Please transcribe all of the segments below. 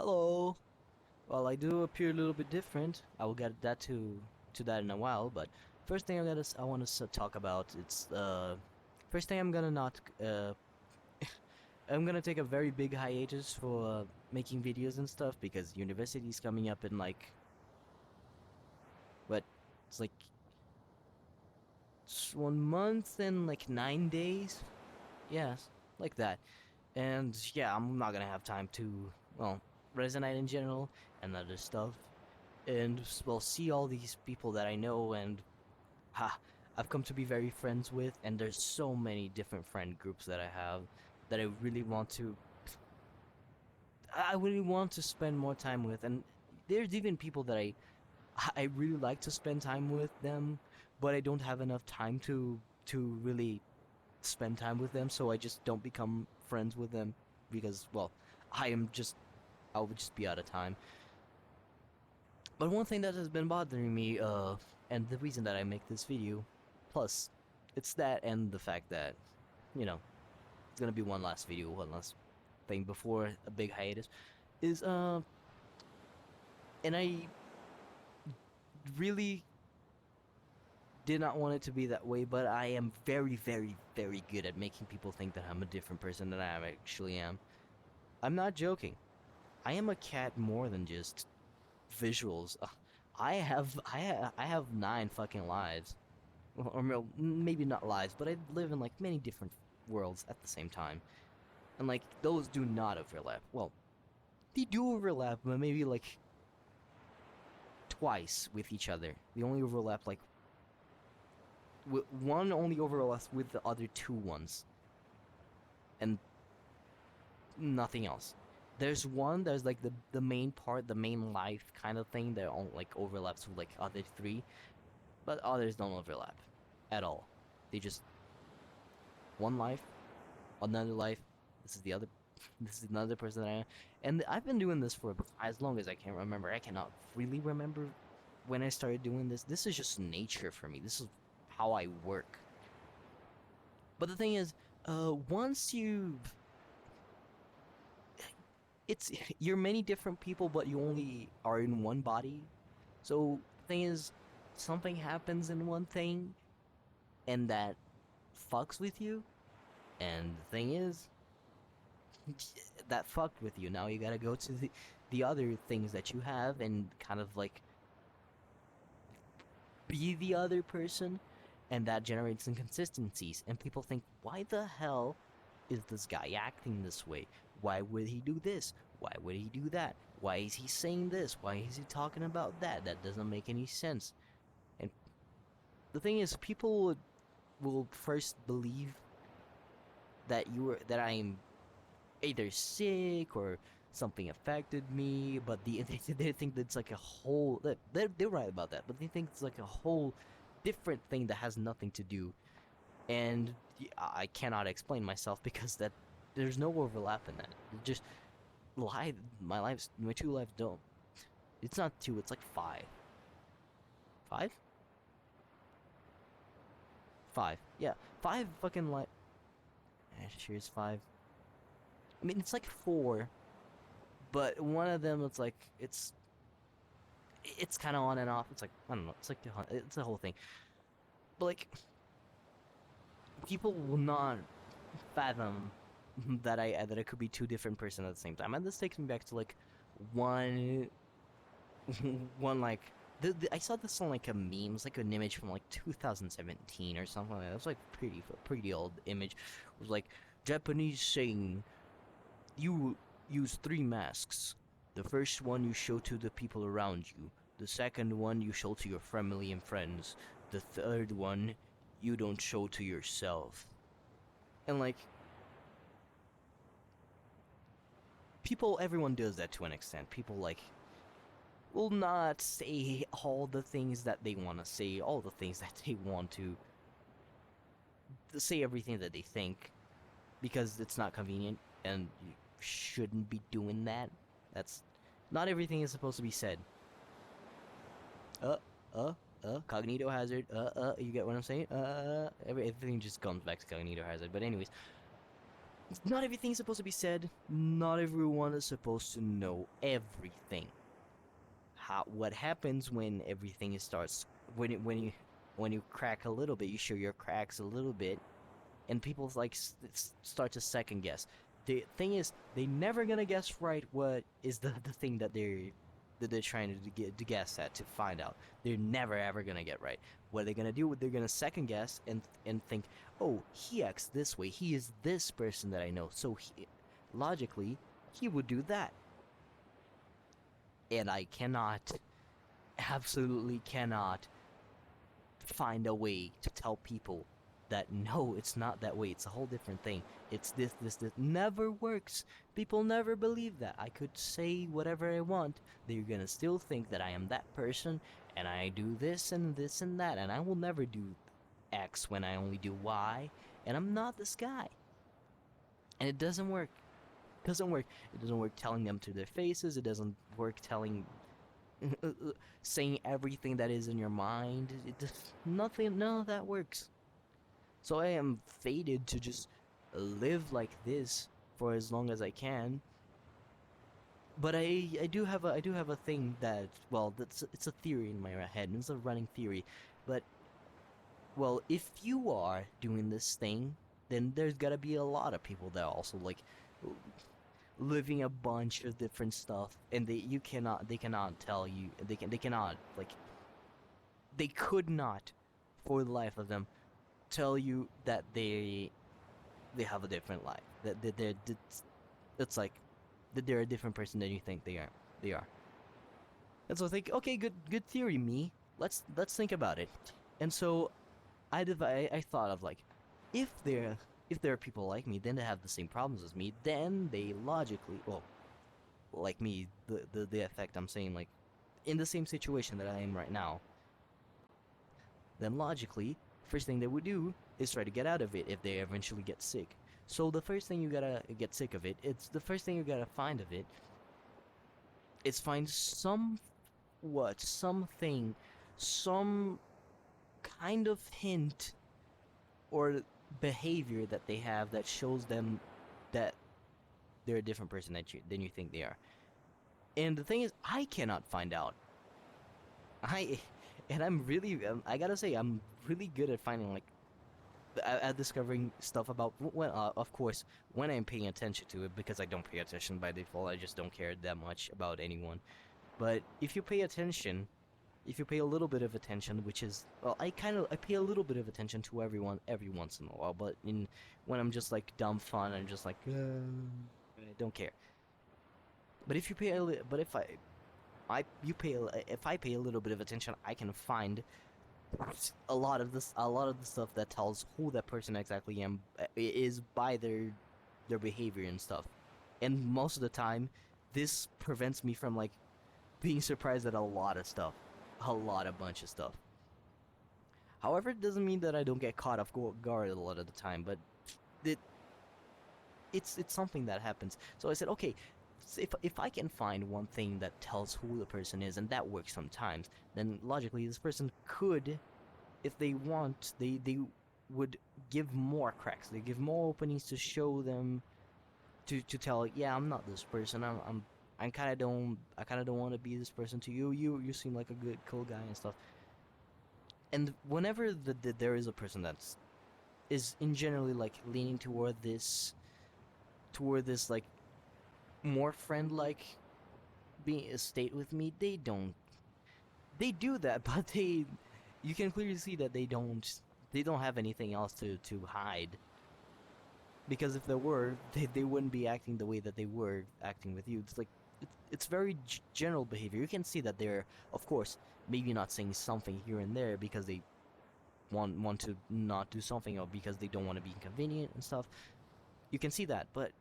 Hello. Well, I do appear a little bit different. I will get that to that in a while, but first thing I want to talk about it's first thing I'm gonna not I'm gonna take a very big hiatus for making videos and stuff because university's coming up in like what it's like 1 month and like 9 days. Yes, like that. And yeah, I'm not gonna have time to resonate in general and other stuff. And well, see all these people that I know and ha, I've come to be very friends with, and there's so many different friend groups that I have that I really want to spend more time with, and there's even people that I really like to spend time with them, but I don't have enough time to really spend time with them, so I just don't become friends with them because well, I would just be out of time. But one thing that has been bothering me, and the reason that I make this video, plus, it's that and the fact that, you know, it's gonna be one last video, one last thing before a big hiatus, is, and I really did not want it to be that way, but I am very, very, very good at making people think that I'm a different person than I actually am. I'm not joking. I am a cat more than just visuals. I have 9 fucking lives. Or maybe not lives, but I live in like many different worlds at the same time, and like those do not overlap. Well, they do overlap, but maybe like twice with each other. They only overlap like one only overlaps with the other two ones, and nothing else. There's one there's like the main part, the main life kind of thing that like overlaps with like other three, but others don't overlap at all. They just one life, another life. This is the other. This is another person that I am, and I've been doing this for as long as I can remember. I cannot really remember when I started doing this. This is just nature for me. This is how I work. But the thing is, once you, it's you're many different people, but you only are in one body. So the thing is, something happens in one thing, and that fucks with you. And the thing is, that fucked with you. Now you gotta go to the other things that you have and kind of like be the other person, and that generates inconsistencies. And people think, why the hell is this guy acting this way? Why would he do this? Why would he do that? Why is he saying this? Why is he talking about that? That doesn't make any sense. And the thing is, people will first believe that I'm either sick or something affected me, but they think that's like a whole. They're right about that, but they think it's like a whole different thing that has nothing to do. And I cannot explain myself because that there's no overlap in that. It just my two lives don't. It's not two. It's like five. Five? Five. Yeah, five fucking life. Sure, it's five. I mean, it's like four, but one of them it's kind of on and off. It's like I don't know. It's like it's a whole thing. But like people will not fathom that I could be two different persons at the same time. And this takes me back to like one one like I saw this on like a meme. It's like an image from like 2017 or something like that. It was like pretty old image. It was like Japanese saying you use three masks. The first one you show to the people around you. The second one you show to your family and friends. The third one you don't show to yourself. And like everyone does that to an extent. People like will not say all the things that they want to say, all the things that they want to say, everything that they think because it's not convenient, and you shouldn't be doing that. That's not everything is supposed to be said. Uh, cognito hazard. You get what I'm saying? Everything just comes back to cognito hazard. But anyways, not everything's supposed to be said. Not everyone is supposed to know everything. What happens when everything starts when you crack a little bit, you show your cracks a little bit, and people like start to second guess. The thing is, they never gonna guess right what is the thing that they're trying to guess at, to find out. They're never ever gonna get right. What they're gonna do, they're gonna second guess and think, oh, he acts this way. He is this person that I know, so logically he would do that. And I cannot, absolutely cannot find a way to tell people that no, it's not that way. It's a whole different thing. It's this. Never works. People never believe that. I could say whatever I want. They're gonna still think that I am that person, and I do this and this and that, and I will never do X when I only do Y, and I'm not this guy. And it doesn't work. It doesn't work. It doesn't work telling them to their faces. It doesn't work telling saying everything that is in your mind. It just, nothing, none of that works. So I am fated to just live like this for as long as I can. But I do have a thing that, well, it's a theory in my head. It's a running theory. But well, if you are doing this thing, then there's gotta be a lot of people that are also like living a bunch of different stuff, and they cannot tell you, they cannot, like, they could not for the life of them tell you that they have a different life, that they're it's like that they're a different person than you think they are. And so I think, okay, good theory, me. Let's think about it. And so I thought of, like, if there are people like me, then they have the same problems as me, then they logically, well, like me, the effect I'm saying, like, in the same situation that I am right now, then logically, first thing they would do is try to get out of it if they eventually get sick. So the first thing you gotta get sick of it, it's the first thing you gotta find of it, is find something, some kind of hint or behavior that they have that shows them that they're a different person than you think they are. And the thing is, I cannot find out. I and I'm really, I gotta say, I'm really good at finding, like, at discovering stuff about when, of course, when I'm paying attention to it, because I don't pay attention by default. I just don't care that much about anyone. But if you pay attention, if you pay a little bit of attention, which is, well, I pay a little bit of attention to everyone every once in a while, but when I'm just like dumb fun, I'm just like, I don't care. But if you pay but if if I pay a little bit of attention, I can find a lot of the stuff that tells who that person exactly is by their behavior and stuff. And most of the time, this prevents me from, like, being surprised at a lot of stuff, a bunch of stuff. However, it doesn't mean that I don't get caught off guard a lot of the time, but it it's something that happens. So I said, okay, if I can find one thing that tells who the person is, and that works sometimes, then logically this person could, if they want, they would give more cracks. They give more openings to show them, to tell, yeah, I'm not this person. I kind of don't want to be this person to you. You seem like a good, cool guy and stuff. And whenever there is a person that's is in generally, like, leaning toward this, like, more friend-like being a state with me, they do that, but you can clearly see that they don't have anything else to hide. Because if there were, they wouldn't be acting the way that they were acting with you. It's like, it's very general behavior. You can see that they're, of course, maybe not saying something here and there because they want to not do something, or because they don't want to be inconvenient and stuff. You can see that, but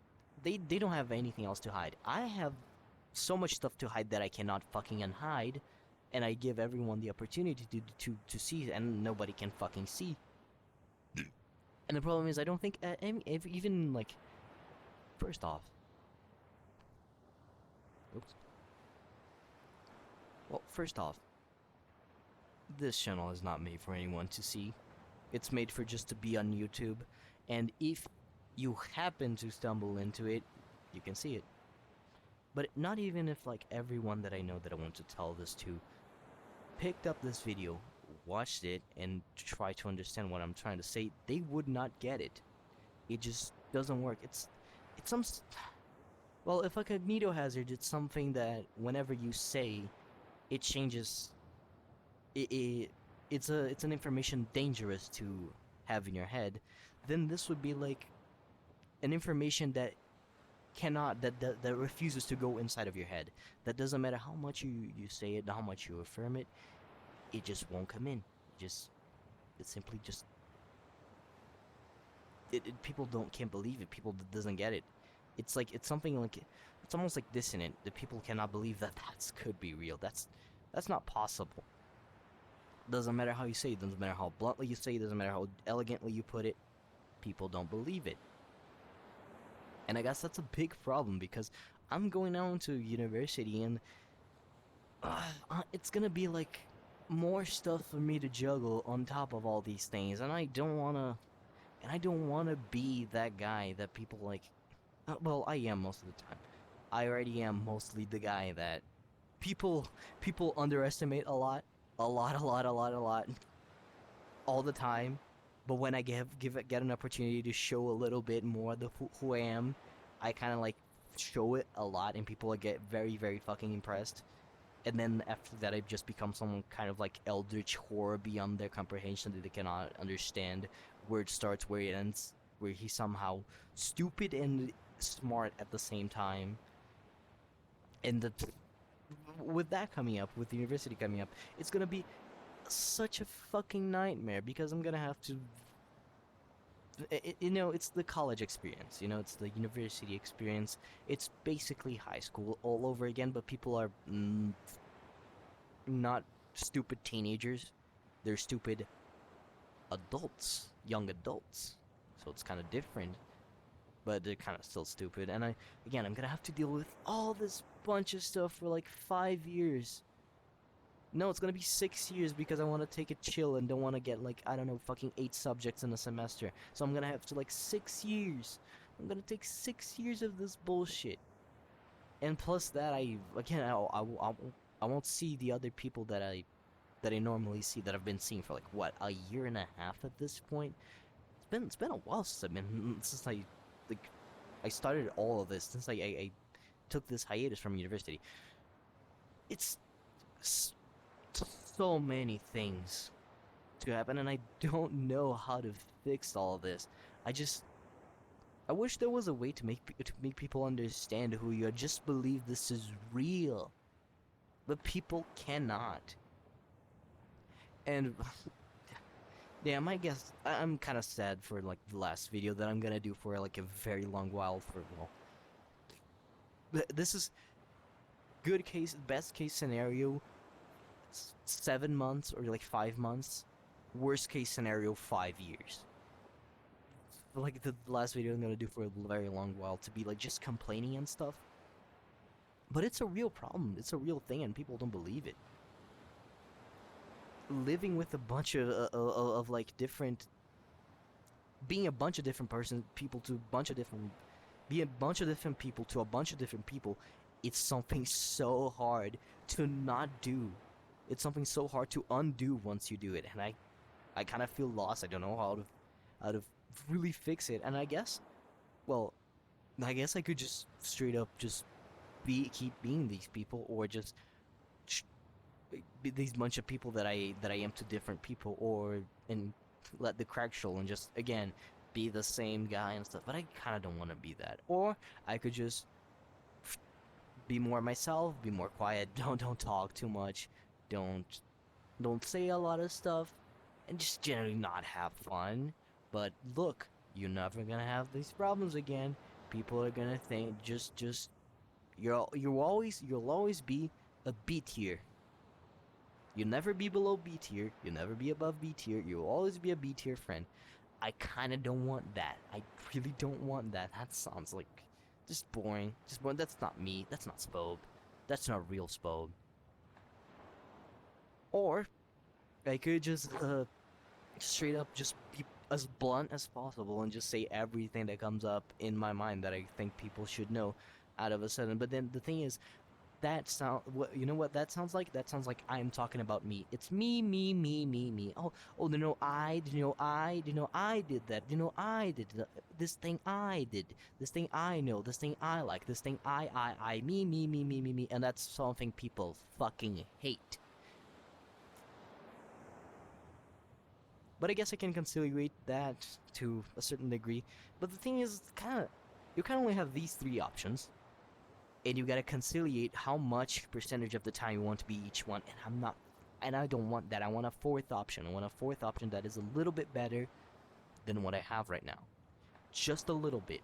they don't have anything else to hide. I have so much stuff to hide that I cannot fucking unhide, and I give everyone the opportunity to see, and nobody can fucking see. And the problem is, I don't think even, like, first off, oops. Well, first off, this channel is not made for anyone to see. It's made for just to be on YouTube, and if you happen to stumble into it, you can see it. But not even if like everyone that I know that I want to tell this to picked up this video, watched it, and tried to understand what I'm trying to say, they would not get it. It just doesn't work. It's some well, if a cognito hazard, it's something that whenever you say, it changes. It's an information dangerous to have in your head. Then this would be like an information that that refuses to go inside of your head. That doesn't matter how much you say it, how much you affirm it. It just won't come in. It simply just people don't can't believe it. People doesn't get it. It's like it's something like it's almost like dissonant. The people cannot believe that could be real. That's not possible. Doesn't matter how you say it. Doesn't matter how bluntly you say it. Doesn't matter how elegantly you put it. People don't believe it. And I guess that's a big problem because I'm going now into university and it's gonna be like more stuff for me to juggle on top of all these things, and I don't wanna be that guy that people like. Well, I am most of the time. I already am mostly the guy that people people underestimate a lot, a lot, a lot, a lot, all the time. But when I get an opportunity to show a little bit more of who I am, I kind of like show it a lot, and people get very, very fucking impressed. And then after that, I just become someone kind of like eldritch horror beyond their comprehension that they cannot understand where it starts, where it ends, where he's somehow stupid and smart at the same time. And with that coming up, with the university coming up, it's gonna be such a fucking nightmare because I'm gonna have to. It's the college experience. It's the university experience. It's basically high school all over again, but people are not stupid teenagers. They're stupid adults, young adults. So it's kind of different, but they're kind of still stupid. And I'm gonna have to deal with all this bunch of stuff for like 5 years. No, it's gonna be 6 years because I want to take it chill and don't want to get like, I don't know, fucking 8 subjects in a semester. So I'm gonna have to like 6 years. I'm gonna take 6 years of this bullshit. And plus that, I won't see the other people that I normally see, that I've been seeing for like what, a year and a half at this point. It's been a while since like I started all of this, since I took this hiatus from university. It's so many things to happen, and I don't know how to fix all this. I wish there was a way to make people understand who you are. Just believe this is real, but people cannot. And damn, I guess I'm kind of sad for like the last video that I'm gonna do for like a very long while. This is best case scenario, 7 months or like 5 months. Worst case scenario, 5 years. Like the last video I'm gonna do for a very long while to be like just complaining and stuff. But it's a real problem. It's a real thing, and people don't believe it. Living with a bunch of like different, being a bunch of different people to a bunch of different, be a bunch of different people to a bunch of different people. It's something so hard to not do. It's something so hard to undo once you do it, and I kind of feel lost. I don't know how to really fix it. And well, I guess I could just straight up just keep being these people, or just be these bunch of people that I am to different people, or and let the crack show and just again be the same guy and stuff. But I kind of don't want to be that. Or I could just be more myself, be more quiet, don't talk too much, don't don't say a lot of stuff, and just generally not have fun. But look, you're never gonna have these problems again. People are gonna think just you'll always be a B tier. You'll never be below B tier. You'll never be above B tier. You'll always be a B tier friend. I kind of don't want that. I really don't want that. That sounds like just boring. Just boring. That's not me. That's not Spobe. That's not real Spobe. Or I could just straight up just be as blunt as possible and just say everything that comes up in my mind that I think people should know out of a sudden. But then the thing is, that sound what you know what that sounds like? That sounds like I'm talking about me. It's me, me, me, me, me. Oh, I did that. I did this thing. I did this thing. I know this thing. I like this thing. Me, me, me, me, me, me, and that's something people fucking hate. But I guess I can conciliate that to a certain degree. But the thing is, you kind of only have these three options, and you gotta conciliate how much percentage of the time you want to be each one. And I don't want that. I want a fourth option. I want a fourth option that is a little bit better than what I have right now, just a little bit,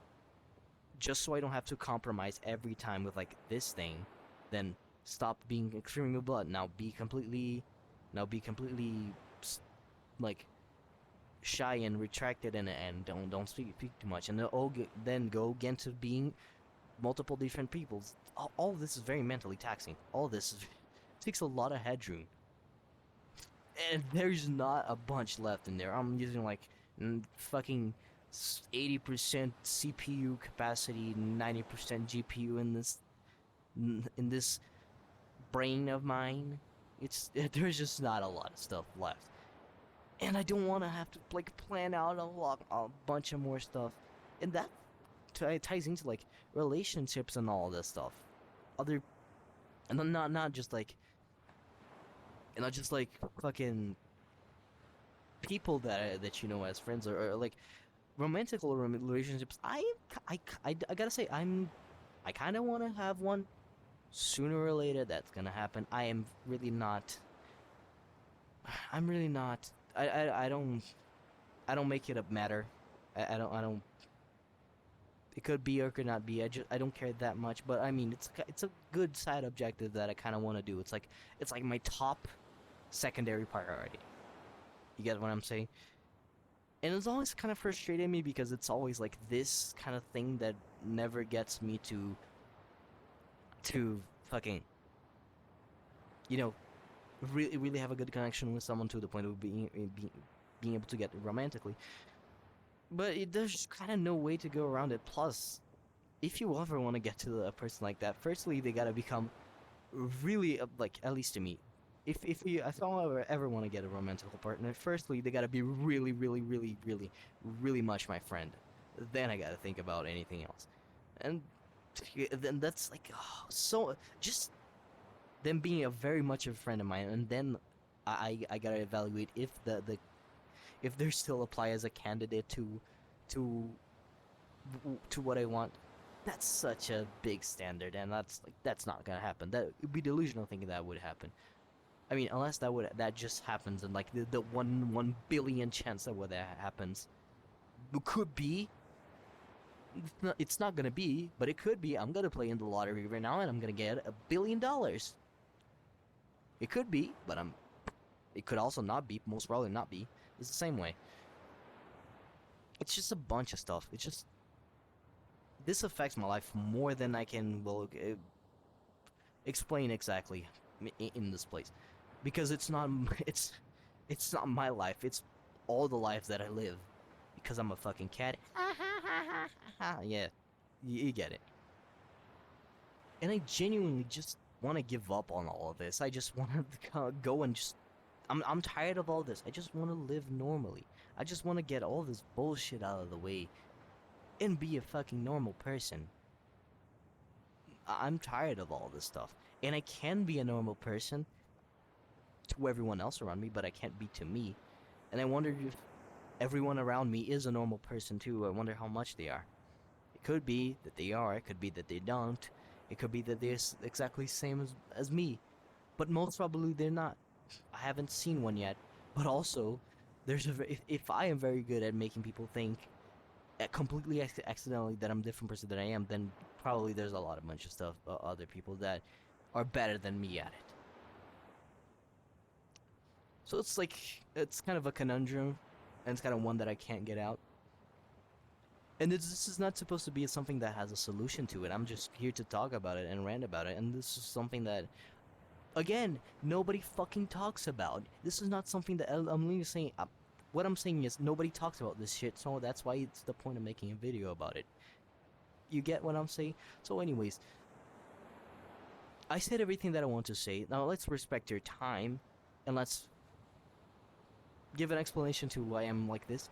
just so I don't have to compromise every time with like this thing. Then stop being extremely blunt. Now be completely like shy and retracted and don't speak too much, and then go again to being multiple different peoples. All this is very mentally taxing. All this takes a lot of headroom, and there's not a bunch left in there. I'm using like fucking 80% CPU capacity, 90% GPU in this brain of mine. There's just not a lot of stuff left. And I don't want to have to like plan out a bunch of more stuff, and that ties into like relationships and all this stuff. Other, and then not just like, and not just like fucking people that you know as friends, or like romantic relationships. I gotta say I kind of want to have one sooner or later. That's gonna happen. I'm really not. I'm really not. I don't make it a matter. I don't. It could be or could not be. I don't care that much. But I mean, it's a good side objective that I kind of want to do. It's like my top secondary priority. You get what I'm saying? And it's always kind of frustrated me because it's always like this kind of thing that never gets me to fucking, you know, really have a good connection with someone to the point of being able to get romantically. But there's kind of no way to go around it. Plus, if you ever want to get to a person like that, firstly they gotta become really like, at least to me. If I ever want to get a romantic partner, firstly they gotta be really, really, really, really, really much my friend. Then I gotta think about anything else, and then that's like, oh, so just them being a very much a friend of mine, and then I gotta evaluate if if they still apply as a candidate to to what I want. That's such a big standard, and that's not gonna happen. That would be delusional thinking that would happen. I mean, unless that just happens, and like the 1 billion chance that happens, it could be. It's not gonna be, but it could be. I'm gonna play in the lottery right now, and I'm gonna get $1 billion. It could be, but it could also not be. Most probably not be. It's the same way. It's just a bunch of stuff. It's just this affects my life more than I can explain exactly in this place, because it's not it's not my life. It's all the lives that I live because I'm a fucking cat. Yeah, you get it. And I genuinely just want to give up on all of this. I just want to go and just. I'm tired of all this. I just want to live normally. I just want to get all this bullshit out of the way and be a fucking normal person. I'm tired of all this stuff. And I can be a normal person to everyone else around me, but I can't be to me. And I wonder if everyone around me is a normal person too. I wonder how much they are. It could be that they are, it could be that they don't. It could be that they're exactly the same as me. But most probably they're not. I haven't seen one yet. But also, if I am very good at making people think completely accidentally that I'm a different person than I am, then probably there's a lot of bunch of stuff, other people that are better than me at it. So it's kind of a conundrum, and it's kind of one that I can't get out. And this is not supposed to be something that has a solution to it. I'm just here to talk about it and rant about it, and this is something that, again, nobody fucking talks about. This is not something that I'm literally saying. what I'm saying is nobody talks about this shit, so that's why it's the point of making a video about it. You get what I'm saying? So anyways, I said everything that I want to say. Now let's respect your time, and let's give an explanation to why I'm like this.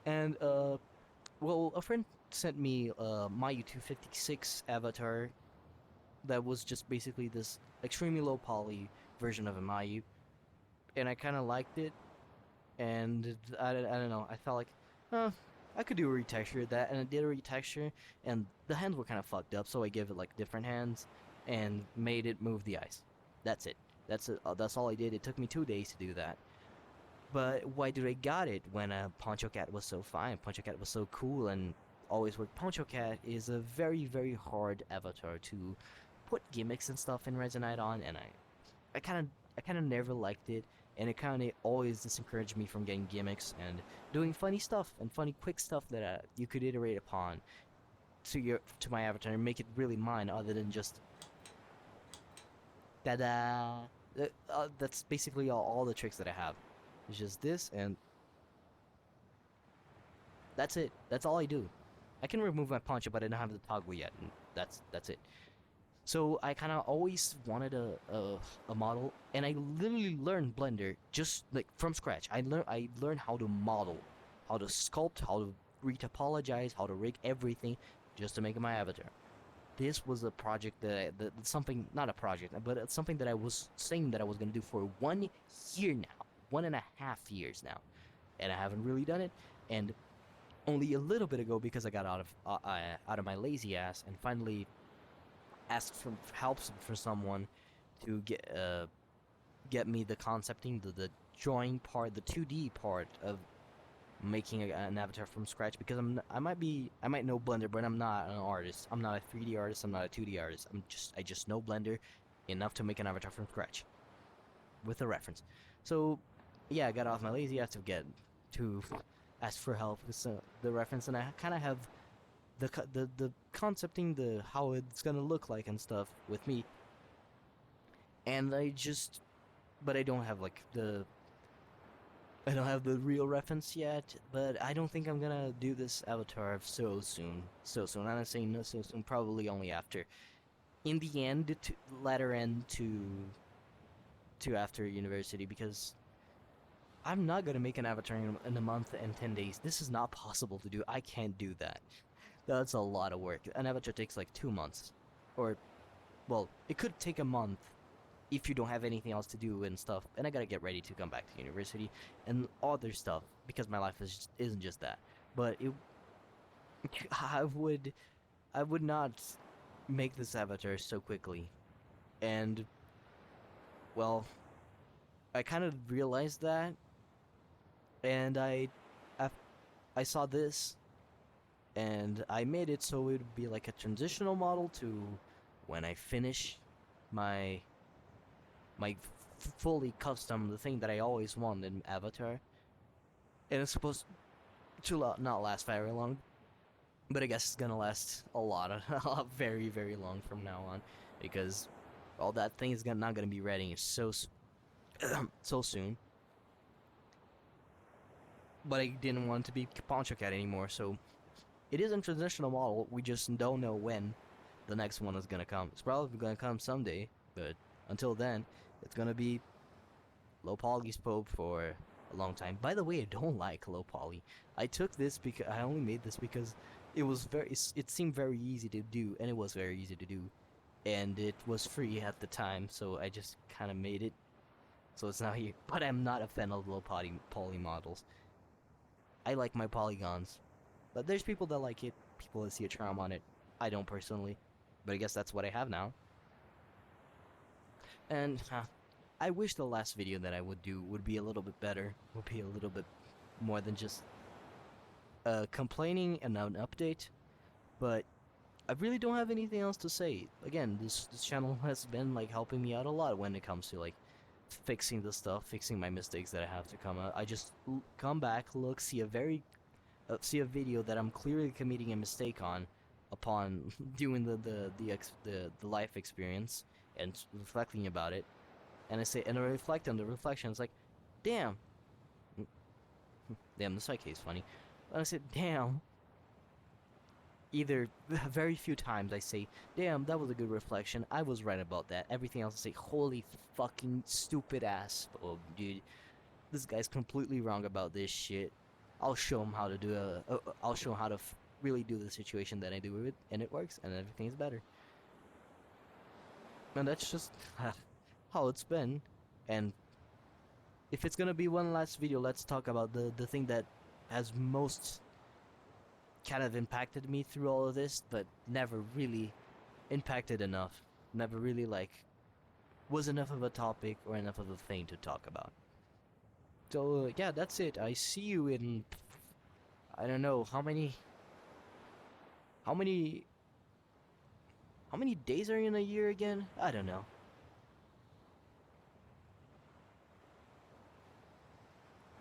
And well, a friend sent me Mayu 256 avatar that was just basically this extremely low poly version of a Mayu, and I kind of liked it. And I don't know, I felt like, huh, I could do a retexture of that, and I did a retexture, and the hands were kind of fucked up, so I gave it like different hands and made it move the ice. That's it. That's it. That's all I did. It took me 2 days to do that. But why did I got it when Poncho Cat was so fine? Poncho Cat was so cool and always worked. Poncho Cat is a very, very hard avatar to put gimmicks and stuff in Resonite on, and I kind of, I kind of never liked it, and it kind of always disencouraged me from getting gimmicks and doing funny stuff and funny quick stuff that you could iterate upon to my avatar and make it really mine, other than just ta-da. That's basically all the tricks that I have. It's just this, and that's it. That's all I do. I can remove my poncho, but I don't have the toggle yet, and that's it. So I kind of always wanted a model, and I literally learned Blender just like from scratch. I learned how to model, how to sculpt, how to retopologize, how to rig everything, just to make my avatar. This was a project that something, not a project, but it's something that I was saying that I was gonna do for 1 year now, 1.5 years now, and I haven't really done it. And only a little bit ago, because I got out of my lazy ass and finally asked for help for someone to get me the concepting, the drawing part, the 2D part of making an avatar from scratch, because I might know Blender, but I'm not an artist. I'm not a 3D artist. I'm not a 2D artist. I just know Blender enough to make an avatar from scratch with a reference. So yeah, I got off my lazy ass to ask for help with the reference, and I kind of have the concepting, the how it's gonna look like and stuff with me, and but I don't have like I don't have the real reference yet, but I don't think I'm gonna do this avatar so soon. So soon. I'm not saying no so soon, probably only after. In the end, latter end to after university, because I'm not gonna make an avatar in a month and 10 days. This is not possible to do. I can't do that. That's a lot of work. An avatar takes like 2 months. Or, well, it could take a month if you don't have anything else to do and stuff. And I gotta get ready to come back to university and other stuff, because my life isn't just that. But I would not make this avatar so quickly. And, well, I kind of realized that, and I, I saw this, and I made it so it would be like a transitional model to when I finish my fully custom, the thing that I always want in Avatar. And it's supposed to not last very long, but I guess it's gonna last a lot, very, very long from now on, because all that thing is not gonna be ready so soon. But I didn't want it to be Poncho Cat anymore, so it is a transitional model. We just don't know when the next one is gonna come. It's probably gonna come someday, but until then, it's gonna be low poly spoke for a long time. By the way, I don't like low poly. I took this because I only made this because it seemed very easy to do, and it was very easy to do, and it was free at the time, so I just kind of made it. So it's now here. But I'm not a fan of low poly models. I like my polygons, but there's people that like it, people that see a charm on it. I don't personally, but I guess that's what I have now. And I wish the last video that I would do would be a little bit better, would be a little bit more than just complaining and an update, but I really don't have anything else to say. Again, this channel has been like helping me out a lot when it comes to like fixing the stuff, fixing my mistakes that I have to come out. I just come back, look, see a video that I'm clearly committing a mistake on, upon doing the life experience and reflecting about it, and I reflect on the reflection. It's like, damn, damn, the psyche is funny. And I said, damn. Either very few times I say, damn, that was a good reflection. I was right about that. Everything else I say, holy fucking stupid ass. Oh, dude, this guy's completely wrong about this shit. I'll show him how to do I'll show him how to really do the situation that I do with it, and it works, and everything is better. And that's just how it's been. And if it's gonna be one last video, let's talk about the thing that has most kind of impacted me through all of this, but never really impacted enough. Never really like was enough of a topic or enough of a thing to talk about. So yeah, that's it. I see you in I don't know how many how many days are in a year again? I don't know.